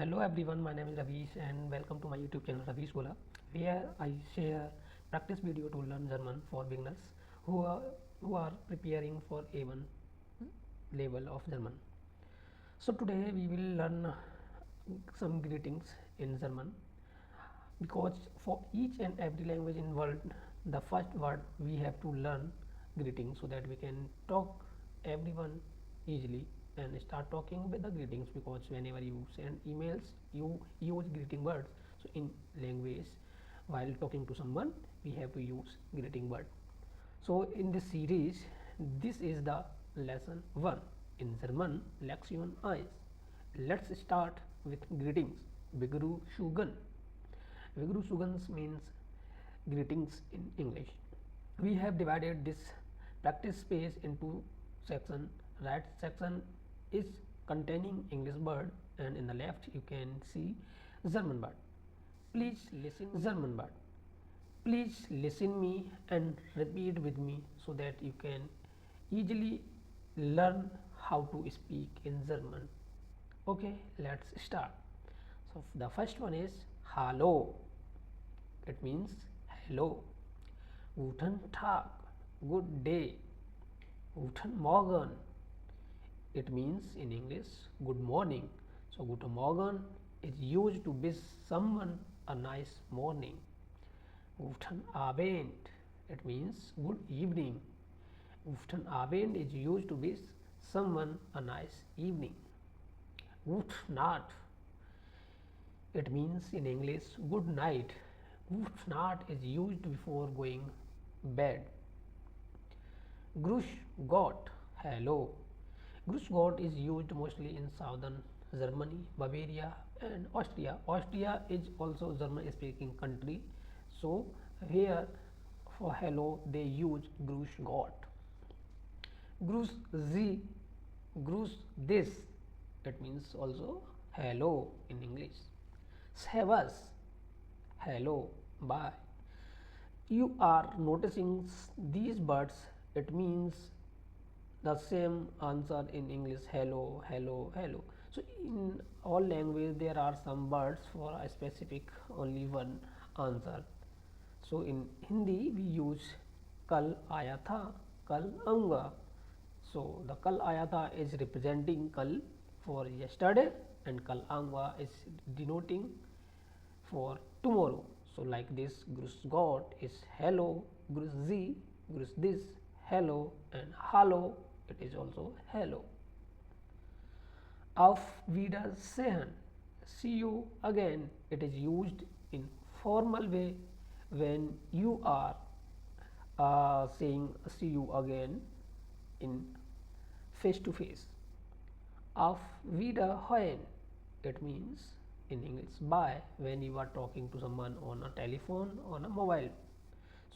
Hello everyone, my name is Rabish and welcome to my YouTube channel Rabish Gola, where I share practice video to learn German for beginners who are, who are preparing for A1 level of German. So today we will learn some greetings in German, because for each and every language in world, the first word we have to learn greetings so that we can talk everyone easily and start talking with the greetings, because whenever you send emails you use greeting words. So in language, while talking to someone, we have to use greeting word. So in this series, this is the lesson 1 in German, lektion-1. Let's start with greetings. Begrüßungen. Begrüßungen means greetings in English. We have divided this practice space into section. Right section is containing English word, and in the left you can see German word. Please listen German word. Please listen me and repeat with me so that you can easily learn how to speak in German. Okay, let's start. So the first one is hallo. It means hello. Guten Tag, good day. Guten Morgen, it means in English good morning. So guten Morgen is used to wish someone a nice morning. Guten Abend, it means good evening. Guten Abend is used to wish someone a nice evening. Gute Nacht, it means in English good night. Gute Nacht is used before going bed. Grüß Gott, hello. Grüß Gott is used mostly in southern Germany, Bavaria and Austria. Austria is also German speaking country. So here for hello they use Grüß Gott. Grüß Sie, Grüß this, it means also hello in English. Servus, hello, bye. You are noticing these words, it means the same answer in English, hello, hello, hello. So in all language there are some words for a specific only one answer. So in Hindi we use kal aaya tha, kal aunga. So the kal aaya tha is representing kal for yesterday, and kal aunga is denoting for tomorrow. So like this, grüß Gott is hello, grüß Sie, grüß this, hello, and hallo, it is also hello. Auf Wiedersehen, see you again, it is used in formal way when you are saying see you again in face to face. Auf Wiederhören, it means in English bye when you are talking to someone on a telephone, on a mobile.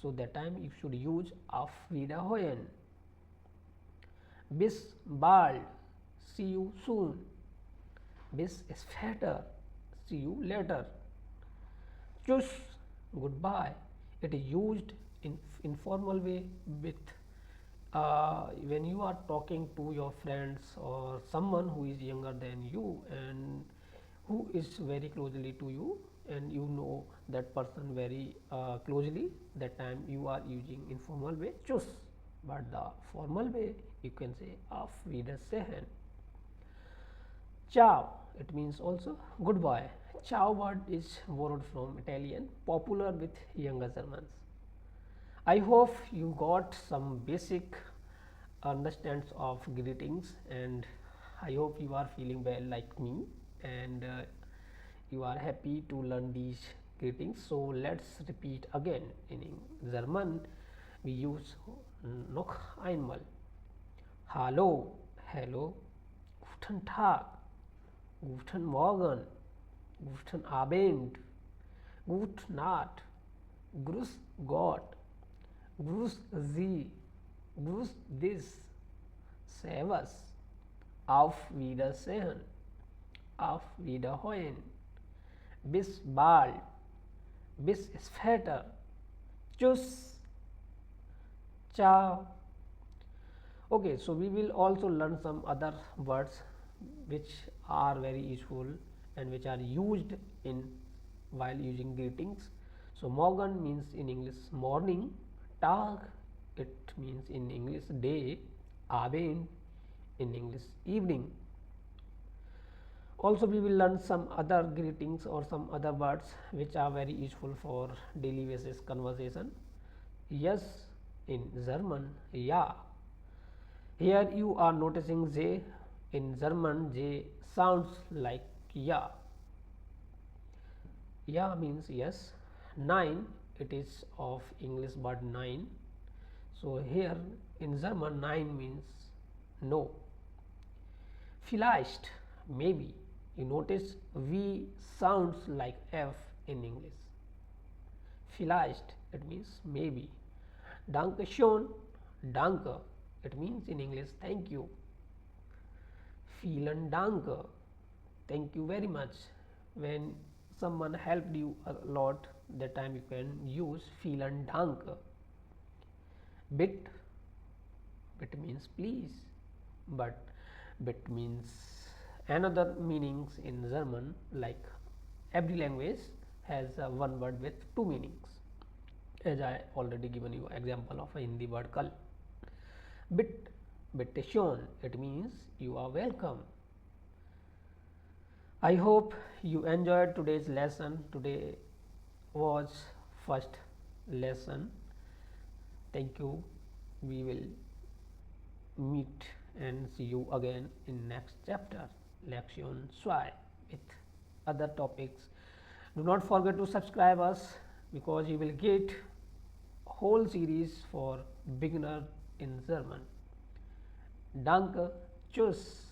So that time you should use auf Wiederhören. Bis bald, see you soon. Bis später, see you later. Tschüss, goodbye, it is used in informal way with when you are talking to your friends or someone who is younger than you and who is very closely to you, and you know that person very closely, that time you are using informal way tschüss, but the formal way you can say auf Wiedersehen. Ciao, it means also goodbye. Ciao word is borrowed from Italian, popular with younger Germans. I hope you got some basic understands of greetings, and I hope you are feeling well like me, and you are happy to learn these greetings. So let's repeat again. In German we use noch einmal. Hallo, hello, guten Tag, guten Morgen, guten Abend, gute Nacht, grüß Gott, grüß Sie, grüß this, servus, auf Wiedersehen, auf Wiederhören, bis bald, bis später, tschüss, ciao. Okay, so we will also learn some other words which are very useful and which are used in while using greetings. So morgen means in English morning, Tag it means in English day, Abend in English evening. Also we will learn some other greetings or some other words which are very useful for daily basis conversation. Yes in German, ja. Here you are noticing J. In German, J sounds like ja. Ja means yes. Nine, it is of English word nine. So here in German, nine means no. Vielleicht, maybe. You notice V sounds like F in English. Vielleicht, it means maybe. Danke schön, danke, it means in English thank you. Vielen Dank, thank you very much. When someone helped you a lot, that time you can use vielen Dank. Bit, bit means please, but bit means another meanings in German, like every language has one word with two meanings, as I already given you example of a Hindi word kal. Bit, bitte schön, it means you are welcome. I hope you enjoyed today's lesson. Today was first lesson. Thank you. We will meet and see you again in next chapter, lektion-2, with other topics. Do not forget to subscribe us, because you will get whole series for beginner in German. Danke, tschüss.